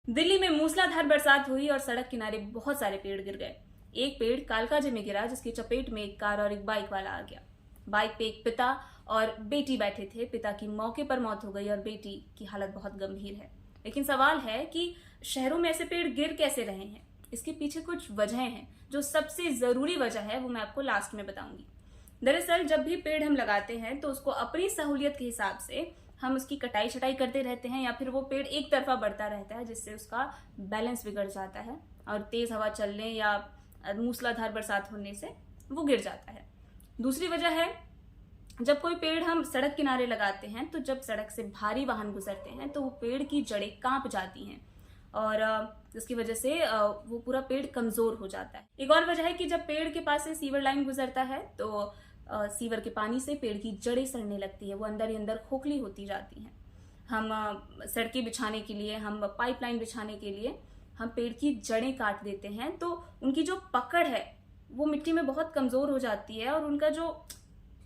दिल्ली में मूसलाधार बरसात हुई और सड़क किनारे बहुत सारे पेड़ गिर गए। एक पेड़ कालकाजी में गिरा, जिसकी चपेट में एक कार और एक बाइक वाला आ गया। बाइक पे एक पिता और बेटी बैठे थे। पिता की मौके पर मौत हो गई और बेटी की हालत बहुत गंभीर है। लेकिन सवाल है कि शहरों में ऐसे पेड़ गिर कैसे रहे हैं। इसके पीछे कुछ वजहें हैं। जो सबसे जरूरी वजह है वो मैं आपको लास्ट में बताऊंगी। दरअसल जब भी पेड़ हम लगाते हैं तो उसको अपनी सहूलियत के हिसाब से हम उसकी कटाई छटाई करते रहते हैं, या फिर वो पेड़ एक तरफा बढ़ता रहता है, जिससे उसका बैलेंस बिगड़ जाता है और तेज हवा चलने या मूसलाधार बरसात होने से वो गिर जाता है। दूसरी वजह है, जब कोई पेड़ हम सड़क किनारे लगाते हैं तो जब सड़क से भारी वाहन गुजरते हैं तो वो पेड़ की जड़ें कांप जाती हैं और जिसकी वजह से वो पूरा पेड़ कमजोर हो जाता है। एक और वजह है कि जब पेड़ के पास से सीवर लाइन गुजरता है तो सीवर के पानी से पेड़ की जड़ें सड़ने लगती है, वो अंदर ही अंदर खोखली होती जाती हैं। हम सड़कें बिछाने के लिए, हम पाइपलाइन बिछाने के लिए हम पेड़ की जड़ें काट देते हैं तो उनकी जो पकड़ है वो मिट्टी में बहुत कमजोर हो जाती है और उनका जो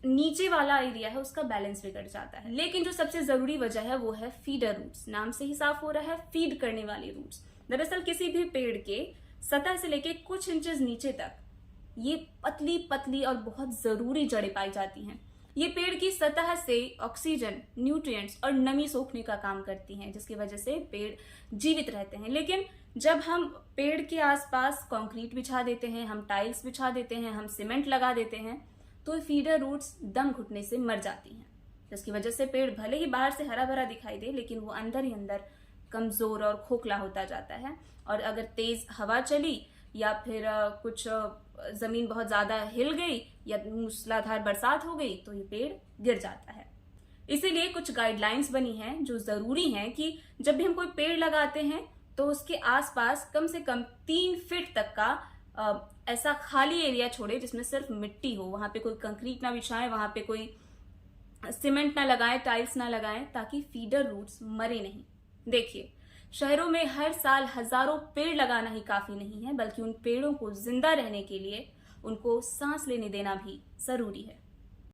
नीचे वाला एरिया है उसका बैलेंस बिगड़ जाता है। लेकिन जो सबसे जरूरी वजह है वो है फीडर रूट्स। नाम से ही साफ हो रहा है, फीड करने वाले रूट्स। दरअसल किसी भी पेड़ के सतह से लेके कुछ इंचेस नीचे तक ये पतली पतली और बहुत जरूरी जड़ें पाई जाती हैं। ये पेड़ की सतह से ऑक्सीजन, न्यूट्रिएंट्स और नमी सोखने का काम करती हैं, जिसकी वजह से पेड़ जीवित रहते हैं। लेकिन जब हम पेड़ के आसपास कंक्रीट बिछा देते हैं, हम टाइल्स बिछा देते हैं, हम सीमेंट लगा देते हैं, तो फीडर रूट्स दम घुटने से मर जाती हैं, जिसकी वजह से पेड़ भले ही बाहर से हरा भरा दिखाई दे लेकिन वो अंदर ही अंदर कमजोर और खोखला होता जाता है। और अगर तेज हवा चली या फिर कुछ जमीन बहुत ज्यादा हिल गई या मूसलाधार बरसात हो गई तो ये पेड़ गिर जाता है। इसीलिए कुछ गाइडलाइंस बनी हैं जो जरूरी हैं कि जब भी हम कोई पेड़ लगाते हैं तो उसके आसपास कम से कम 3 फीट तक का ऐसा खाली एरिया छोड़े जिसमें सिर्फ मिट्टी हो। वहां पे कोई कंक्रीट ना बिछाएं, वहां पे कोई सीमेंट ना लगाएं, टाइल्स ना लगाएं, ताकि फीडर रूट्स मरे नहीं। देखिए, शहरों में हर साल हजारों पेड़ लगाना ही काफी नहीं है, बल्कि उन पेड़ों को जिंदा रहने के लिए उनको सांस लेने देना भी जरूरी है।